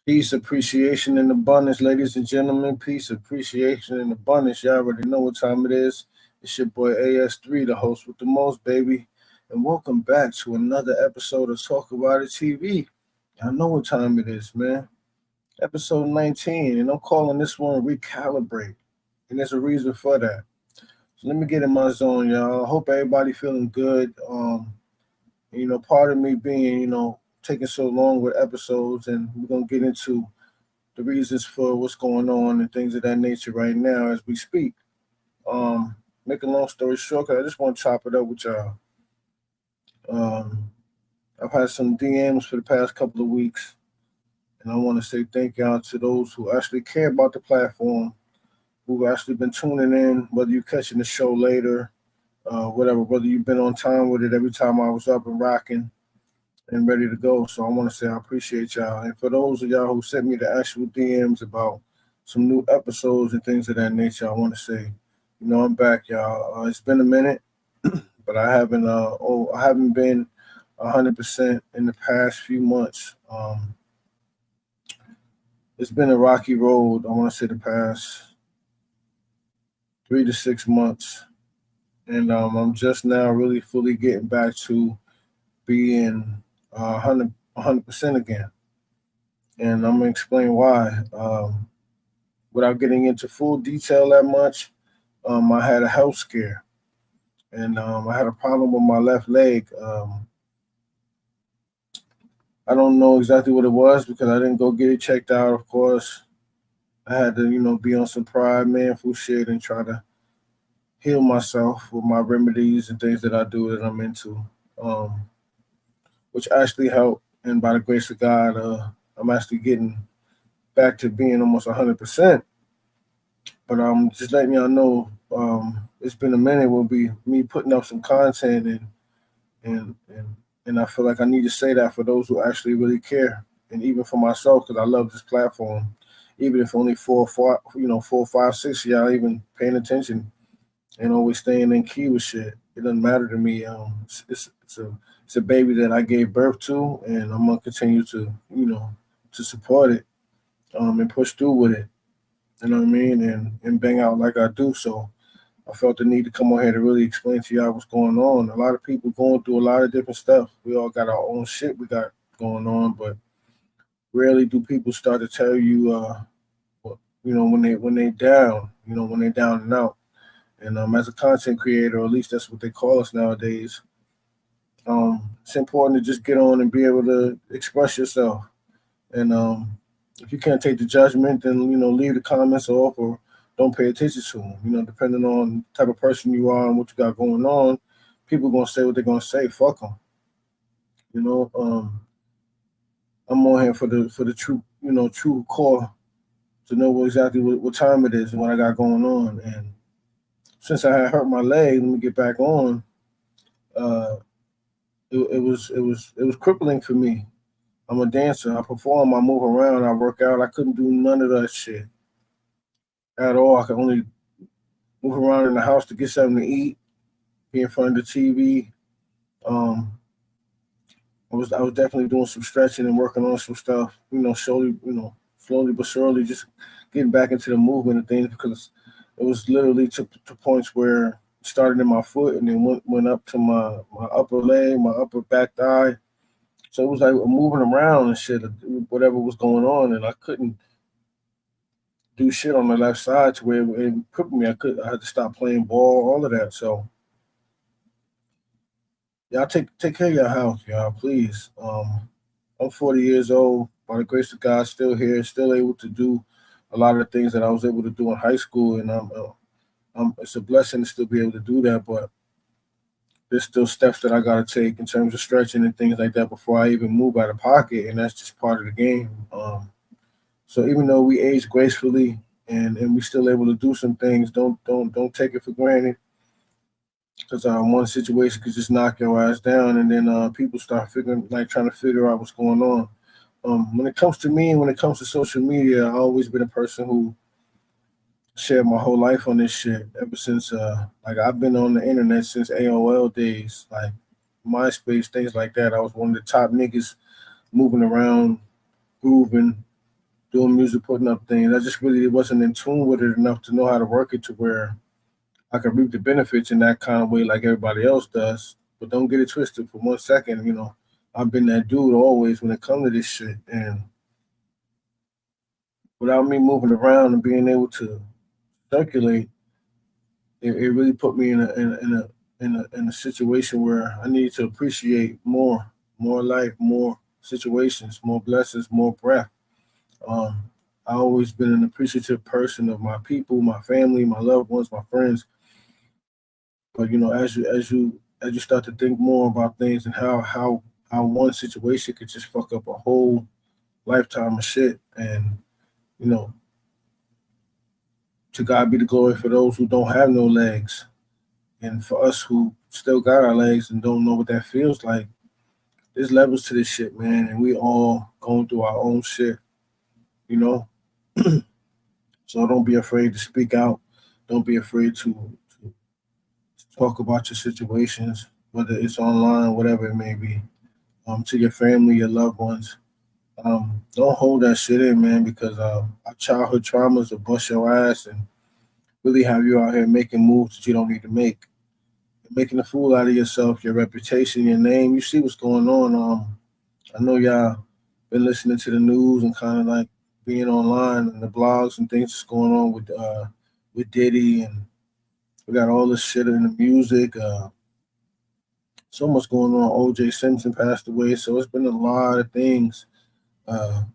Peace, appreciation, and abundance, ladies and gentlemen. Peace, appreciation, and abundance. Y'all already know what time it is. It's your boy AS3, the host with the most, baby. And welcome back to another episode of Talk About It TV. I know what time it is, man. Episode 19, and I'm calling this one Recalibrate. And there's a reason for that. So let me get in my zone, y'all. I hope everybody feeling good. Part of me being, taking so long with episodes, and we're gonna get into the reasons for what's going on and things of that nature right now as we speak. Make a long story short, 'cause I just want to chop it up with y'all. Um, I've had some DMs for the past couple of weeks, and I want to say thank y'all to those who actually care about the platform, who've actually been tuning in, whether you're catching the show later, whatever, whether you've been on time with it every time I was up and rocking and ready to go. So I want to say I appreciate y'all. And for those of y'all who sent me the actual DMs about some new episodes and things of that nature, I want to say, I'm back, y'all. It's been a minute, but I haven't been 100% in the past few months. It's been a rocky road. I want to say the past 3 to 6 months, and I'm just now really fully getting back to being 100% again. And I'm gonna explain why. Without getting into full detail that much, I had a health scare, and I had a problem with my left leg. I don't know exactly what it was because I didn't go get it checked out. Of course, I had to, be on some pride, manful shit, and try to heal myself with my remedies and things that I do that I'm into, um, which actually helped. And by the grace of God, I'm actually getting back to being almost 100%. But I'm just letting y'all know, it's been a minute. Will be me putting up some content, and and and I feel like I need to say that for those who actually really care, and even for myself because I love this platform. Even if only four, four, 4, 5, 6 y'all even paying attention and always staying in key with shit, it doesn't matter to me. It's a baby that I gave birth to, and I'm gonna continue to to support it, and push through with it. You know what I mean, and bang out like I do. So I felt the need to come on here to really explain to y'all what's going on. A lot of people going through a lot of different stuff. We all got our own shit we got going on, but rarely do people start to tell you, when they down, when they down and out. And as a content creator, or at least that's what they call us nowadays, it's important to just get on and be able to express yourself. And if you can't take the judgment, then leave the comments off or don't pay attention to them. Depending on the type of person you are and what you got going on, people gonna say what they're gonna say. Fuck them. You know, um, I'm on here for the true true core to know exactly what time it is and what I got going on. And since I had hurt my leg, let me get back on. Uh, it was crippling for me. I'm a dancer. I perform. I move around. I work out. I couldn't do none of that shit at all. I could only move around in the house to get something to eat, be in front of the TV. Um, I was definitely doing some stretching and working on some stuff. Slowly but surely, just getting back into the movement of things because it was literally to points where it started in my foot and then went up to my upper leg, my upper back thigh. So it was like moving around and shit, whatever was going on, and I couldn't do shit on the left side to where it crippled me. I had to stop playing ball, all of that. So y'all take care of your health, y'all, please. I'm 40 years old. By the grace of God, still here, still able to do a lot of the things that I was able to do in high school, and it's a blessing to still be able to do that. But there's still steps that I gotta take in terms of stretching and things like that before I even move out of pocket, and that's just part of the game. So even though we age gracefully and we still able to do some things, don't take it for granted because one situation could just knock your ass down, and then people start figuring like trying to figure out what's going on. When it comes to me and when it comes to social media, I've always been a person who shared my whole life on this shit ever since like I've been on the internet since AOL days, like MySpace, things like that. I was one of the top niggas moving around, grooving, doing music, putting up things. I just really wasn't in tune with it enough to know how to work it to where I could reap the benefits in that kind of way like everybody else does. But don't get it twisted for 1 second, I've been that dude always when it comes to this shit. And without me moving around and being able to circulate, it really put me in a situation where I need to appreciate more life, more situations, more blessings, more breath. Um, I always been an appreciative person of my people, my family, my loved ones, my friends. But as you start to think more about things and how one situation could just fuck up a whole lifetime of shit, and you know, to God be the glory for those who don't have no legs, and for us who still got our legs and don't know what that feels like. There's levels to this shit, man, and we all going through our own shit, you know. So don't be afraid to speak out. Don't be afraid to talk about your situations, whether it's online, whatever it may be. To your family, your loved ones. Don't hold that shit in, man, because our childhood traumas will bust your ass and really have you out here making moves that you don't need to make. Making a fool out of yourself, your reputation, your name. You see what's going on. I know y'all been listening to the news and kind of like being online and the blogs and things that's going on with Diddy, and we got all this shit in the music. So much going on. OJ Simpson passed away, so it's been a lot of things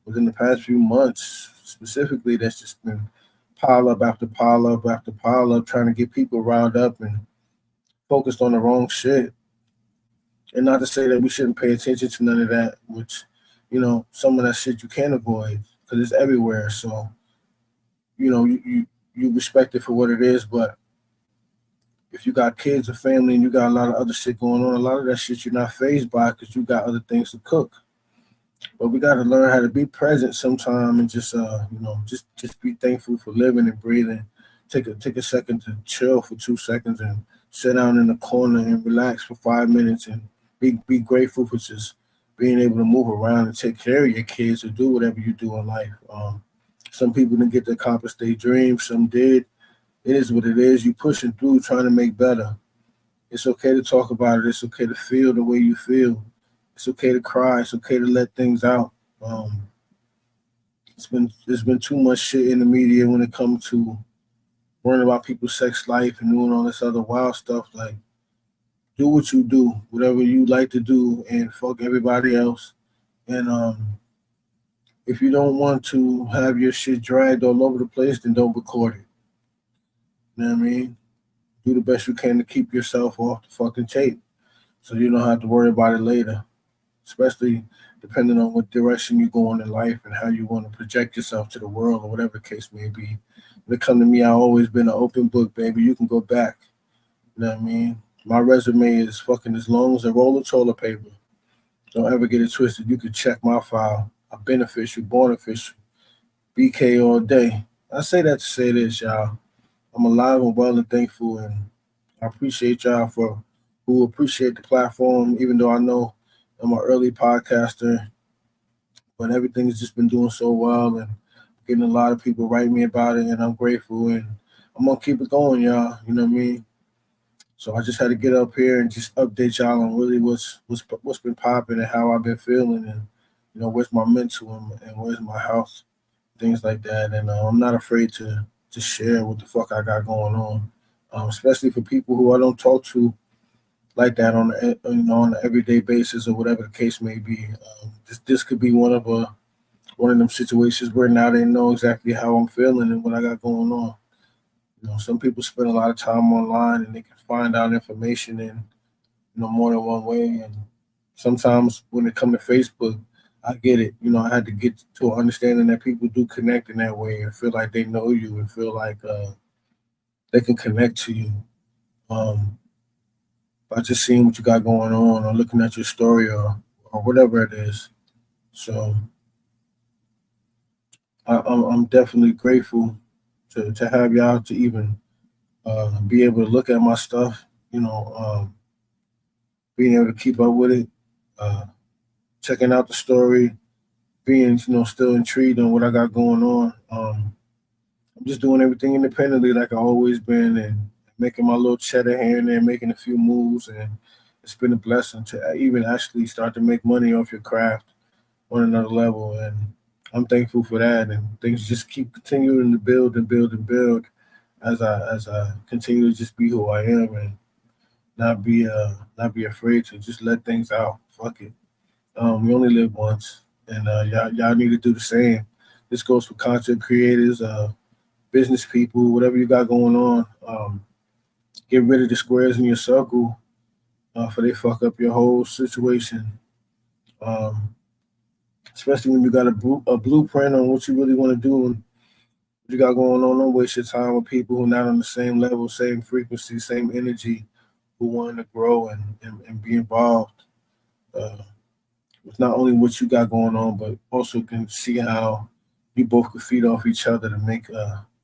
within the past few months, specifically that's just been pile up after pile up after pile up, trying to get people riled up and focused on the wrong shit. And not to say that we shouldn't pay attention to none of that, which, some of that shit you can't avoid because it's everywhere. So, you respect it for what it is. But if you got kids or family and you got a lot of other shit going on, a lot of that shit you're not phased by because you got other things to cook. But we got to learn how to be present sometime and just, just be thankful for living and breathing. Take a second to chill for 2 seconds and sit down in the corner and relax for 5 minutes and be grateful for just being able to move around and take care of your kids or do whatever you do in life. Some people didn't get to accomplish their dreams. Some did. It is what it is. You pushing through, trying to make better. It's okay to talk about it. It's okay to feel the way you feel. It's okay to cry. It's okay to let things out. Um, there's been too much shit in the media when it comes to worrying about people's sex life and doing all this other wild stuff. Like, do what you do, whatever you like to do, and fuck everybody else. And if you don't want to have your shit dragged all over the place, then don't record it. You know what I mean? Do the best you can to keep yourself off the fucking tape, so you don't have to worry about it later. Especially depending on what direction you're going in life and how you want to project yourself to the world or whatever the case may be. When it comes to me, I've always been an open book, baby. You can go back. You know what I mean? My resume is fucking as long as a roll of toilet paper. Don't ever get it twisted. You can check my file. I've been official, born official, BK all day. I say that to say this, y'all. I'm alive and well and thankful, and I appreciate y'all for who appreciate the platform, even though I know I'm an early podcaster, but everything's just been doing so well and getting a lot of people write me about it, and I'm grateful, and I'm gonna keep it going, y'all. You know what I mean? So I just had to get up here and just update y'all on really what's been popping and how I've been feeling, and where's my mental and where's my health, things like that. And I'm not afraid to share what the fuck I got going on, especially for people who I don't talk to like that on an everyday basis or whatever the case may be. This could be one of them situations where now they know exactly how I'm feeling and what I got going on. Some people spend a lot of time online and they can find out information in more than one way. And sometimes when it comes to Facebook, I get it. I had to get to an understanding that people do connect in that way and feel like they know you and feel like they can connect to you by just seeing what you got going on or looking at your story or whatever it is. So I'm definitely grateful to have y'all to even be able to look at my stuff. Being able to keep up with it, checking out the story, being, still intrigued on what I got going on. I'm just doing everything independently, like I always been, and making my little cheddar here and there, making a few moves, and it's been a blessing to even actually start to make money off your craft on another level, and I'm thankful for that. And things just keep continuing to build and build and build as I continue to just be who I am and not be afraid to just let things out. Fuck it. We only live once, and y'all need to do the same. This goes for content creators, business people, whatever you got going on. Get rid of the squares in your circle, for they fuck up your whole situation. Um, Especially when you got a blueprint on what you really want to do and what you got going on. Don't waste your time with people who are not on the same level, same frequency, same energy, who want to grow and be involved uh, with not only what you got going on, but also can see how you both could feed off each other to make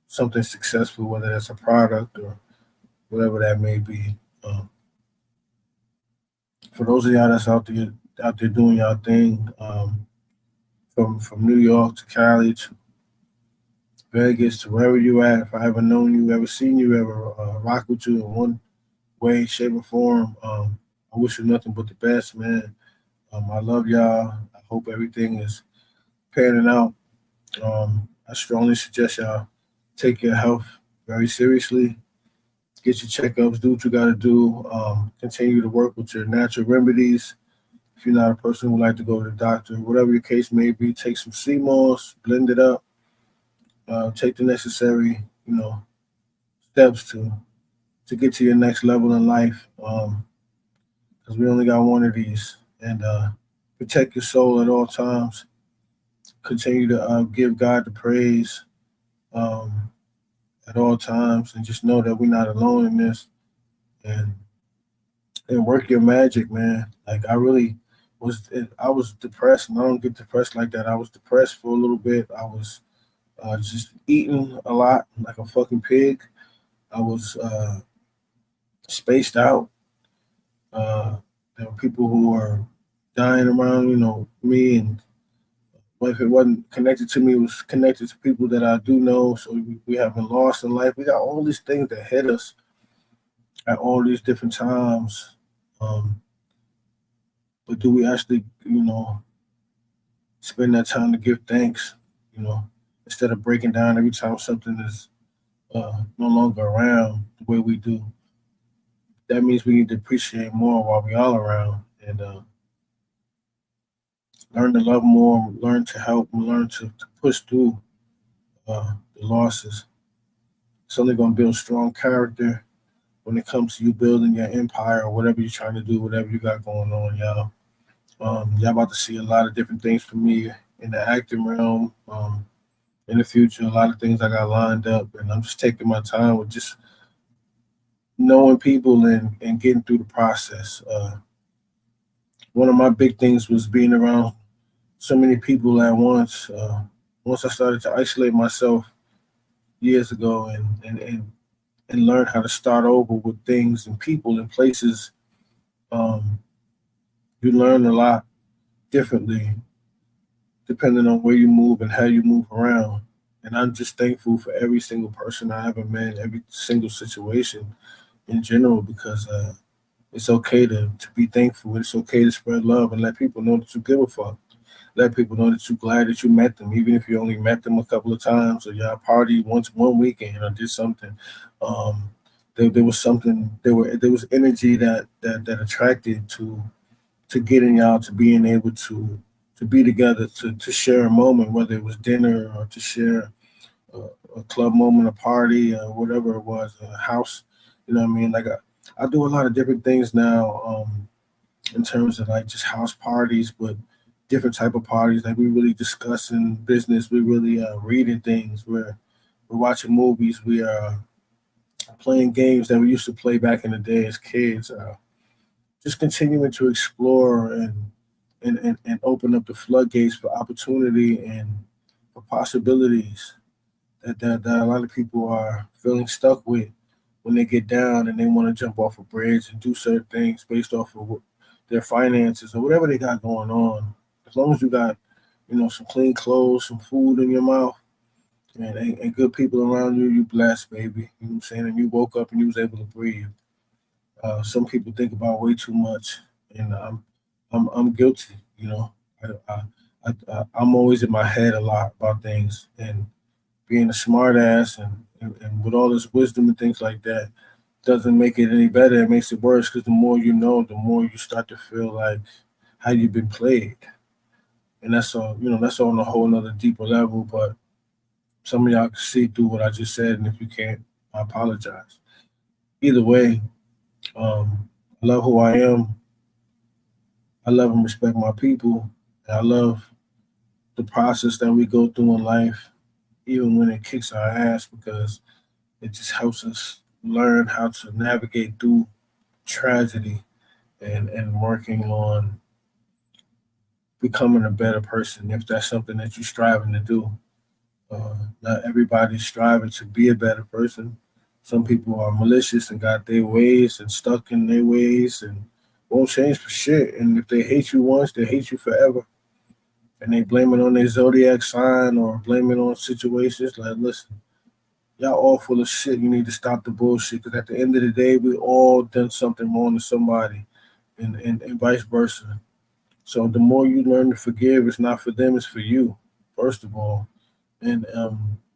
something successful, whether that's a product or whatever that may be. For those of y'all that's out there doing y'all thing, from New York to Cali to Vegas to wherever you at, if I ever known you, ever seen you, ever rock with you in one way, shape, or form, I wish you nothing but the best, man. I love y'all. I hope everything is panning out. I strongly suggest y'all take your health very seriously. Get your checkups, do what you got to do. Continue to work with your natural remedies. If you're not a person who like to go to the doctor, whatever your case may be, take some sea moss, blend it up, take the necessary, steps to get to your next level in life. Because we only got one of these, and protect your soul at all times. Continue to give God the praise um, at all times, and just know that we're not alone in this. And work your magic, man. Like I was depressed, and I don't get depressed like that. I was depressed for a little bit. I was just eating a lot, like a fucking pig. I was spaced out. There were people who were dying around, me, and if it wasn't connected to me, it was connected to people that I do know. So we have been lost in life. We got all these things that hit us at all these different times. Um, but do we actually, spend that time to give thanks, you know, instead of breaking down every time something is no longer around the way we do? That means we need to appreciate more while we all around, and learn to love more, learn to help, and learn to push through the losses. It's only going to build strong character when it comes to you building your empire or whatever you're trying to do, whatever you got going on, y'all. Y'all about to see a lot of different things from me in the acting realm. In the future, a lot of things I got lined up, and I'm just taking my time with just knowing people and getting through the process. One of my big things was being around so many people at once. Once I started to isolate myself years ago and learn how to start over with things and people and places, um, you learn a lot differently depending on where you move and how you move around. And I'm just thankful for every single person I ever met, every single situation in general, because it's okay to be thankful. It's okay to spread love and let people know that you give a fuck. Let people know that you're glad that you met them, even if you only met them a couple of times or y'all party once one weekend or did something. Um, there was something. There was energy that attracted to getting out, to being able to be together, to share a moment, whether it was dinner or to share a, a club moment, a party, whatever it was, a house. You know what I mean? Like I do a lot of different things now, in terms of like just house parties, but different type of parties. Like we really discussing business. We really reading things. We're watching movies. We are playing games that we used to play back in the day as kids. Just continuing to explore and open up the floodgates for opportunity and for possibilities that a lot of people are feeling stuck with when they get down and they want to jump off a bridge and do certain things based off of their finances or whatever they got going on. As long as you got, some clean clothes, some food in your mouth, and good people around you, you blessed, baby. You know what I'm saying? And you woke up and you was able to breathe. Some people think about way too much, and I'm guilty. I'm always in my head a lot about things, and being a smart ass and with all this wisdom and things like that doesn't make it any better. It makes it worse because the more you know, the more you start to feel like how you've been played. And that's all, that's on a whole nother deeper level. But some of y'all can see through what I just said, and if you can't, I apologize. Either way, I love who I am. I love and respect my people. And I love the process that we go through in life, even when it kicks our ass, because it just helps us learn how to navigate through tragedy and working on becoming a better person if that's something that you're striving to do. Not everybody's striving to be a better person. Some people are malicious and got their ways and stuck in their ways and won't change for shit. And if they hate you once, they hate you forever. And they blame it on their zodiac sign or blame it on situations. Like, listen, y'all all full of shit. You need to stop the bullshit because at the end of the day, we all done something wrong to somebody, and vice versa. So the more you learn to forgive, it's not for them, it's for you, first of all. And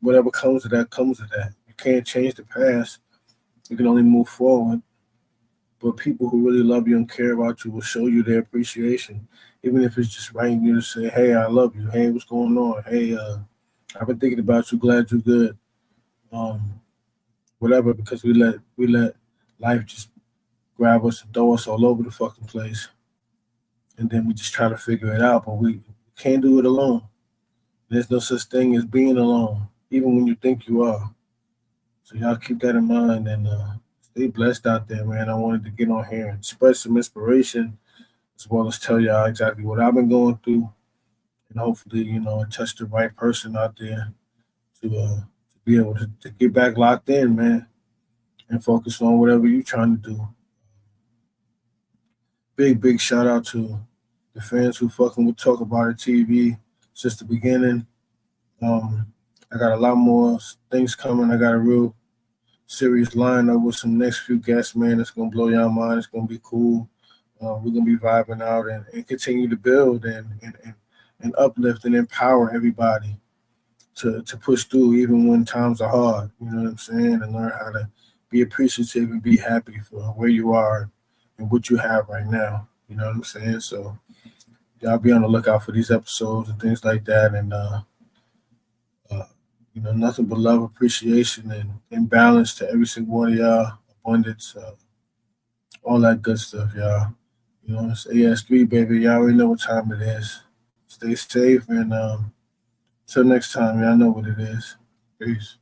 whatever comes to that, comes to that. You can't change the past. You can only move forward. But people who really love you and care about you will show you their appreciation, even if it's just writing you to say, "Hey, I love you. Hey, what's going on? Hey, I've been thinking about you. Glad you're good." Um, Whatever, because we let life just grab us and throw us all over the fucking place, and then we just try to figure it out. But we can't do it alone. There's no such thing as being alone, even when you think you are. So y'all keep that in mind and stay blessed out there, man. I wanted to get on here and spread some inspiration as well as tell y'all exactly what I've been going through, and hopefully, touch the right person out there to be able to get back locked in, man, and focus on whatever you're trying to do. Big shout out to the fans who fucking with Talk About It TV since the beginning. I got a lot more things coming. I got a real serious lineup with some next few guests, man. It's gonna blow your mind. It's gonna be cool. We're gonna be vibing out and continue to build and uplift and empower everybody to push through even when times are hard. You know what I'm saying? And learn how to be appreciative and be happy for where you are and what you have right now. You know what I'm saying? So y'all be on the lookout for these episodes and things like that. And uh, nothing but love, appreciation, and balance to every single one of y'all. Abundance, all that good stuff, y'all. It's AS3, baby. Y'all already know what time it is. Stay safe and till next time, y'all know what it is. Peace.